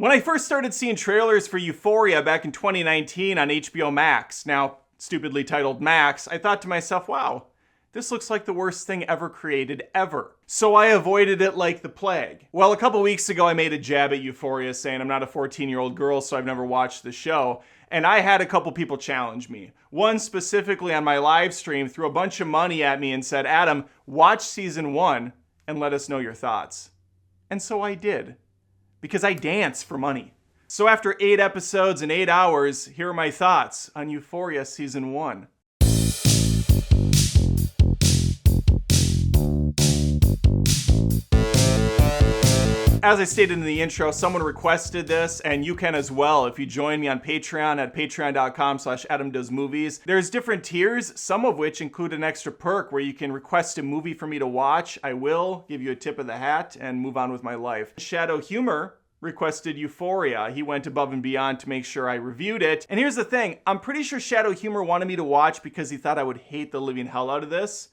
When I first started seeing trailers for Euphoria back in 2019 on HBO Max, now stupidly titled Max, I thought to myself, wow, this looks like the worst thing ever created ever. So I avoided it like the plague. Well, a couple weeks ago I made a jab at Euphoria saying I'm not a 14-year-old girl, so I've never watched the show. And I had a couple people challenge me. One specifically on my live stream threw a bunch of money at me and said, Adam, watch season 1 and let us know your thoughts. And so I did. Because I dance for money. So after 8 episodes and 8 hours, here are my thoughts on Euphoria season 1. As I stated in the intro, someone requested this, and you can as well if you join me on Patreon at patreon.com/AdamDoesMovies. There's different tiers, some of which include an extra perk where you can request a movie for me to watch. I will give you a tip of the hat and move on with my life. Shadow Humor requested Euphoria. He went above and beyond to make sure I reviewed it. And here's the thing, I'm pretty sure Shadow Humor wanted me to watch because he thought I would hate the living hell out of this.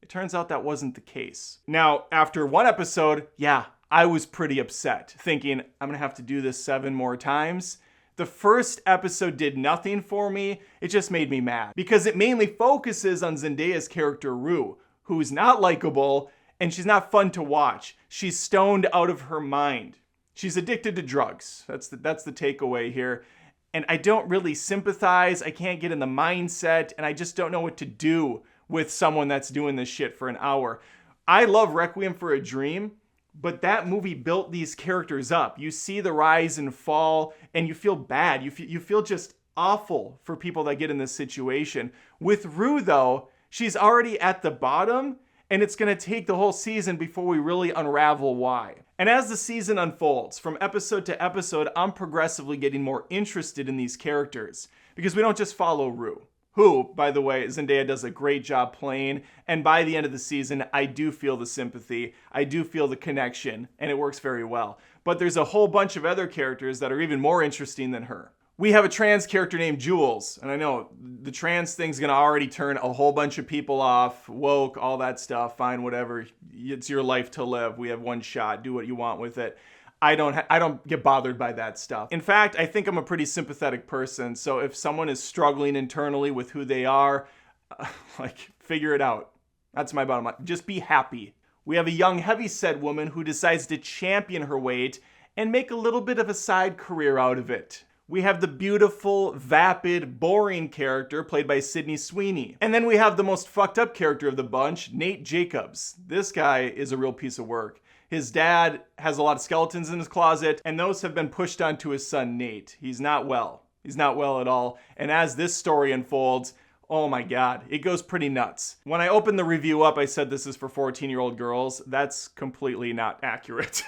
It turns out that wasn't the case. Now, after 1 episode, yeah, I was pretty upset, thinking I'm gonna have to do this 7 more times. The first episode did nothing for me. It just made me mad because it mainly focuses on Zendaya's character Rue, who's not likable and she's not fun to watch. She's stoned out of her mind. She's addicted to drugs. That's the takeaway here. And I don't really sympathize. I can't get in the mindset, and I just don't know what to do with someone that's doing this shit for an hour. I love Requiem for a Dream, but that movie built these characters up. You see the rise and fall, and you feel bad. You feel just awful for people that get in this situation. With Rue, though, she's already at the bottom, and it's going to take the whole season before we really unravel why. And as the season unfolds, from episode to episode, I'm progressively getting more interested in these characters. Because we don't just follow Rue, who, by the way, Zendaya does a great job playing. And by the end of the season, I do feel the sympathy. I do feel the connection, and it works very well. But there's a whole bunch of other characters that are even more interesting than her. We have a trans character named Jules, and I know the trans thing's gonna already turn a whole bunch of people off, woke, all that stuff, fine, whatever. It's your life to live. We have one shot. Do what you want with it. I don't get bothered by that stuff. In fact, I think I'm a pretty sympathetic person, so if someone is struggling internally with who they are, figure it out. That's my bottom line. Just be happy. We have a young heavyset woman who decides to champion her weight and make a little bit of a side career out of it. We have the beautiful, vapid, boring character played by Sydney Sweeney. And then we have the most fucked up character of the bunch, Nate Jacobs. This guy is a real piece of work. His dad has a lot of skeletons in his closet, and those have been pushed onto his son, Nate. He's not well. He's not well at all. And as this story unfolds, oh my God, it goes pretty nuts. When I opened the review up, I said this is for 14-year-old girls. That's completely not accurate.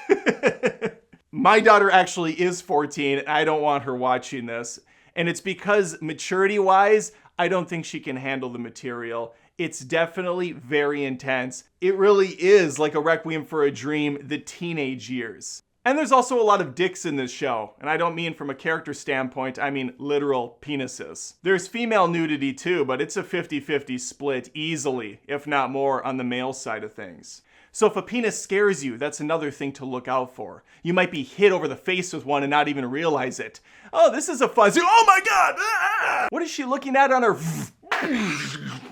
My daughter actually is 14, and I don't want her watching this. And it's because maturity-wise, I don't think she can handle the material. It's definitely very intense. It really is like a Requiem for a Dream, the teenage years. And there's also a lot of dicks in this show. And I don't mean from a character standpoint, I mean literal penises. There's female nudity too, but it's a 50-50 split easily, if not more, on the male side of things. So if a penis scares you, that's another thing to look out for. You might be hit over the face with one and not even realize it. Oh, this is a fuzzy. Oh my God! Ah! What is she looking at on her?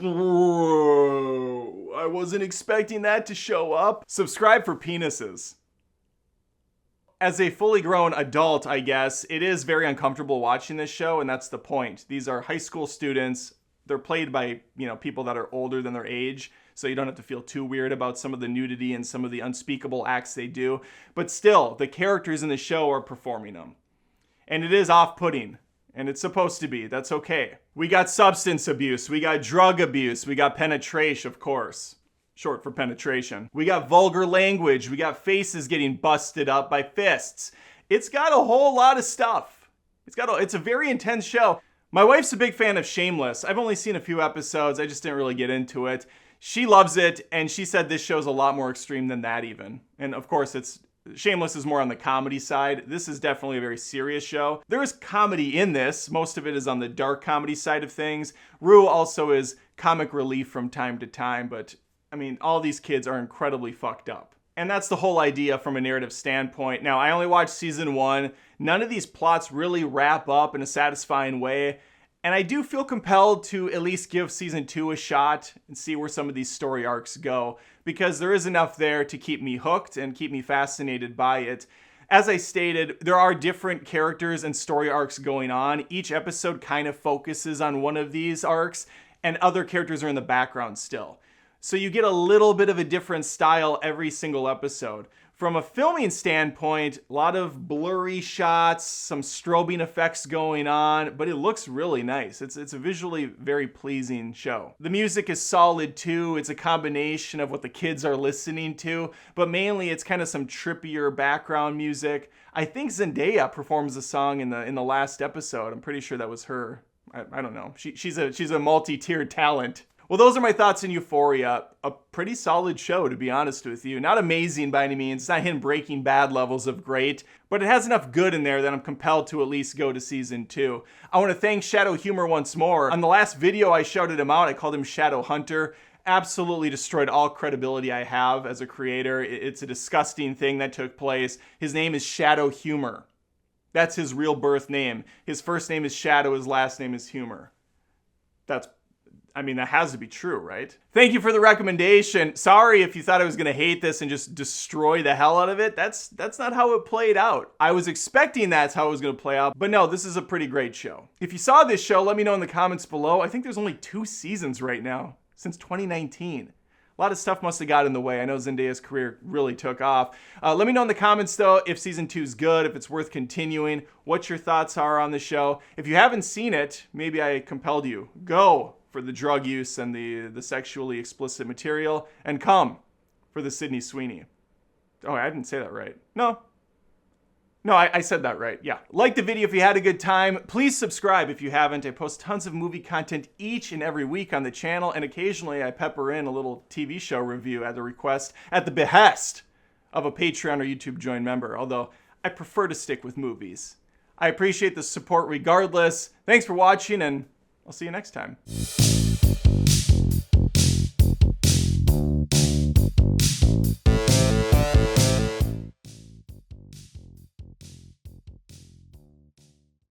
Whoa, I wasn't expecting that to show up. Subscribe for penises. As a fully grown adult, I guess, it is very uncomfortable watching this show, and that's the point. These are high school students. They're played by, people that are older than their age, so you don't have to feel too weird about some of the nudity and some of the unspeakable acts they do. But still, the characters in the show are performing them. And it is off-putting, and it's supposed to be. That's okay. We got substance abuse, we got drug abuse, we got penetration, of course. Short for penetration. We got vulgar language, we got faces getting busted up by fists. It's got a whole lot of stuff. It's a very intense show. My wife's a big fan of Shameless. I've only seen a few episodes, I just didn't really get into it. She loves it, and she said this show's a lot more extreme than that even. And of course, Shameless is more on the comedy side. This is definitely a very serious show. There is comedy in this. Most of it is on the dark comedy side of things. Rue also is comic relief from time to time, but all these kids are incredibly fucked up. And that's the whole idea from a narrative standpoint. Now, I only watched season 1. None of these plots really wrap up in a satisfying way. And I do feel compelled to at least give season 2 a shot and see where some of these story arcs go, because there is enough there to keep me hooked and keep me fascinated by it. As I stated, there are different characters and story arcs going on. Each episode kind of focuses on one of these arcs, and other characters are in the background still. So you get a little bit of a different style every single episode. From a filming standpoint, a lot of blurry shots, some strobing effects going on, but it looks really nice. It's a visually very pleasing show. The music is solid too. It's a combination of what the kids are listening to, but mainly it's kind of some trippier background music. I think Zendaya performs a song in the last episode. I'm pretty sure that was her. I don't know. She's a multi-tiered talent. Well, those are my thoughts on Euphoria. A pretty solid show, to be honest with you. Not amazing by any means. It's not hitting Breaking Bad levels of great, but it has enough good in there that I'm compelled to at least go to season 2. I want to thank Shadow Humor once more. On the last video, I shouted him out. I called him Shadow Hunter. Absolutely destroyed all credibility I have as a creator. It's a disgusting thing that took place. His name is Shadow Humor. That's his real birth name. His first name is Shadow. His last name is Humor. That has to be true, right? Thank you for the recommendation. Sorry if you thought I was going to hate this and just destroy the hell out of it. That's not how it played out. I was expecting that's how it was going to play out, but no, this is a pretty great show. If you saw this show, let me know in the comments below. I think there's only 2 seasons right now since 2019. A lot of stuff must have got in the way. I know Zendaya's career really took off. Let me know in the comments, though, if season 2 is good, if it's worth continuing, what your thoughts are on the show. If you haven't seen it, maybe I compelled you. Go for the drug use and the sexually explicit material, and come for the Sydney Sweeney. Oh, I didn't say that right. No, I said that right. Yeah. Like the video if you had a good time. Please subscribe if you haven't. I post tons of movie content each and every week on the channel, and occasionally I pepper in a little TV show review at the request, at the behest of a Patreon or YouTube Join member, although I prefer to stick with movies. I appreciate the support regardless. Thanks for watching, and I'll see you next time.